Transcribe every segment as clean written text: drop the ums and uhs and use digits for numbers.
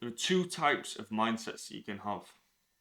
there are two types of mindsets that you can have.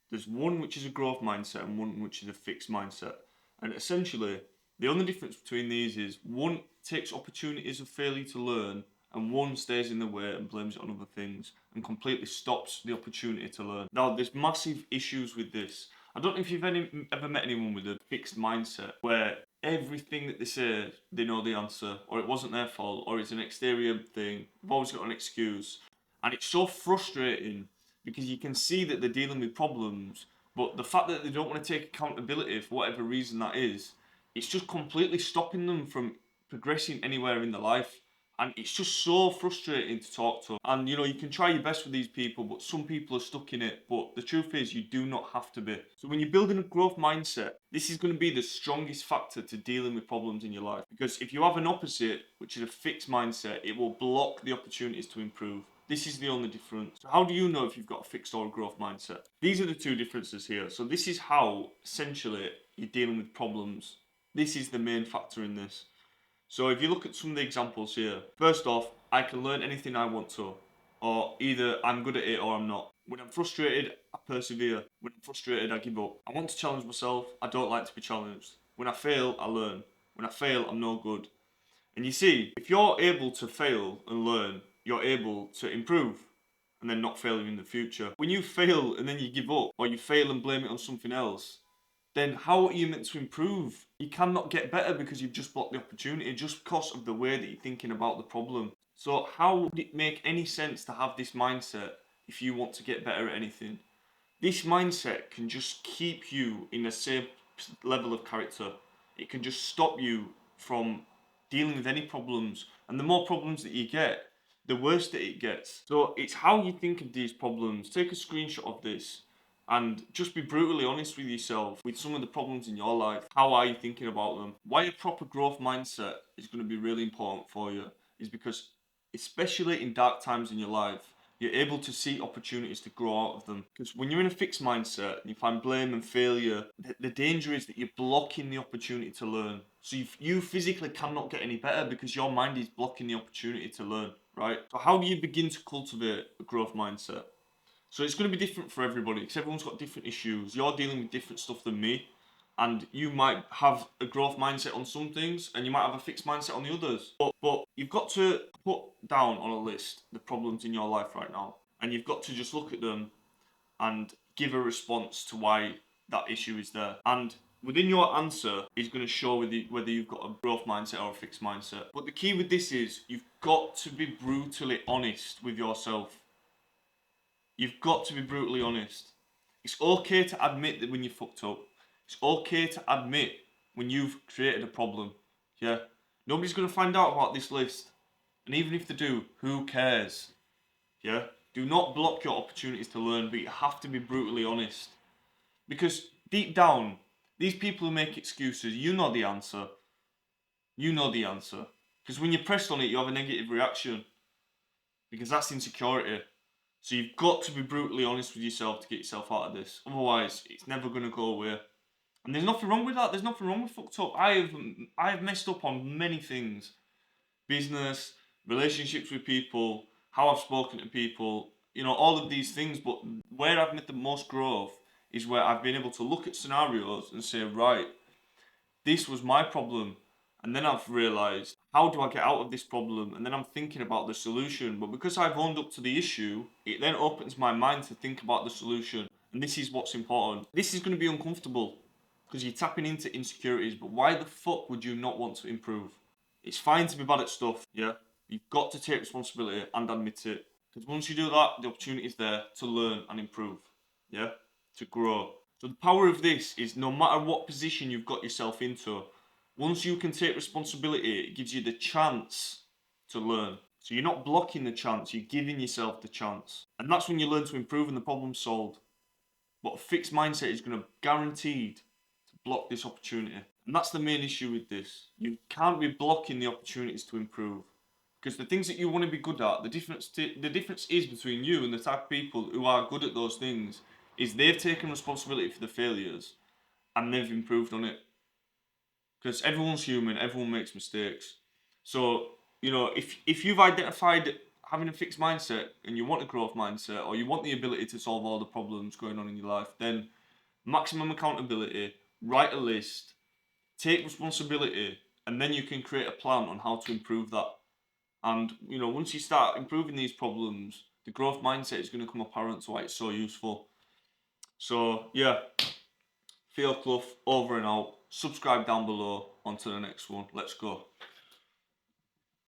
There's one which is a growth mindset and one which is a fixed mindset. And essentially, the only difference between these is one takes opportunities of failure to learn, and one stays in the way and blames it on other things and completely stops the opportunity to learn. Now, there's massive issues with this. I don't know if you've ever met anyone with a fixed mindset where everything that they say, they know the answer, or it wasn't their fault, or it's an exterior thing. They've always got an excuse. And it's so frustrating because you can see that they're dealing with problems, but the fact that they don't want to take accountability for whatever reason that is, it's just completely stopping them from progressing anywhere in their life. And it's just so frustrating to talk to. And you can try your best with these people, but some people are stuck in it. But the truth is, you do not have to be. So when you're building a growth mindset, this is going to be the strongest factor to dealing with problems in your life. Because if you have an opposite, which is a fixed mindset, it will block the opportunities to improve. This is the only difference. So how do you know if you've got a fixed or a growth mindset? These are the two differences here. So this is how, essentially, you're dealing with problems. This is the main factor in this. So if you look at some of the examples here, first off, I can learn anything I want to, or either I'm good at it or I'm not. When I'm frustrated, I persevere. When I'm frustrated, I give up. I want to challenge myself. I don't like to be challenged. When I fail, I learn. When I fail, I'm no good. And you see, if you're able to fail and learn, you're able to improve and then not fail in the future. When you fail and then you give up, or you fail and blame it on something else, then how are you meant to improve? You cannot get better because you've just blocked the opportunity just because of the way that you're thinking about the problem. So how would it make any sense to have this mindset if you want to get better at anything? This mindset can just keep you in the same level of character. It can just stop you from dealing with any problems. And the more problems that you get, the worse that it gets. So it's how you think of these problems. Take a screenshot of this and just be brutally honest with yourself with some of the problems in your life. How are you thinking about them? Why a proper growth mindset is going to be really important for you is because, especially in dark times in your life, you're able to see opportunities to grow out of them. Because when you're in a fixed mindset and you find blame and failure, the danger is that you're blocking the opportunity to learn. So you physically cannot get any better because your mind is blocking the opportunity to learn, right? So how do you begin to cultivate a growth mindset? So it's going to be different for everybody because everyone's got different issues. You're dealing with different stuff than me. And you might have a growth mindset on some things and you might have a fixed mindset on the others. But you've got to put down on a list the problems in your life right now. And you've got to just look at them and give a response to why that issue is there. And within your answer is going to show whether you've got a growth mindset or a fixed mindset. But the key with this is you've got to be brutally honest with yourself. You've got to be brutally honest. It's okay to admit that when you fucked up. It's okay to admit when you've created a problem. Yeah? Nobody's going to find out about this list. And even if they do, who cares? Yeah? Do not block your opportunities to learn, but you have to be brutally honest. Because deep down, these people who make excuses, you know the answer. You know the answer. Because when you're pressed on it, you have a negative reaction. Because that's insecurity. So you've got to be brutally honest with yourself to get yourself out of this. Otherwise, it's never going to go away. And there's nothing wrong with that. There's nothing wrong with fucked up. I have messed up on many things. Business, relationships with people, how I've spoken to people, all of these things. But where I've made the most growth is where I've been able to look at scenarios and say, right, this was my problem. And then I've realised, how do I get out of this problem? And then I'm thinking about the solution. But because I've owned up to the issue, it then opens my mind to think about the solution. And this is what's important. This is going to be uncomfortable because you're tapping into insecurities. But why the fuck would you not want to improve? It's fine to be bad at stuff, yeah? You've got to take responsibility and admit it. Because once you do that, the opportunity is there to learn and improve, yeah? To grow. So the power of this is no matter what position you've got yourself into, once you can take responsibility, it gives you the chance to learn. So you're not blocking the chance, you're giving yourself the chance. And that's when you learn to improve and the problem's solved. But a fixed mindset is going to guaranteed to block this opportunity. And that's the main issue with this. You can't be blocking the opportunities to improve. Because the things that you want to be good at, the difference is between you and the type of people who are good at those things is they've taken responsibility for the failures and they've improved on it. Because everyone's human, everyone makes mistakes. So, if you've identified having a fixed mindset and you want a growth mindset, or you want the ability to solve all the problems going on in your life, then maximum accountability, write a list, take responsibility, and then you can create a plan on how to improve that. And once you start improving these problems, the growth mindset is going to become apparent to why it's so useful. So yeah, Theo Clough over and out. Subscribe down below. On to the next one. Let's go.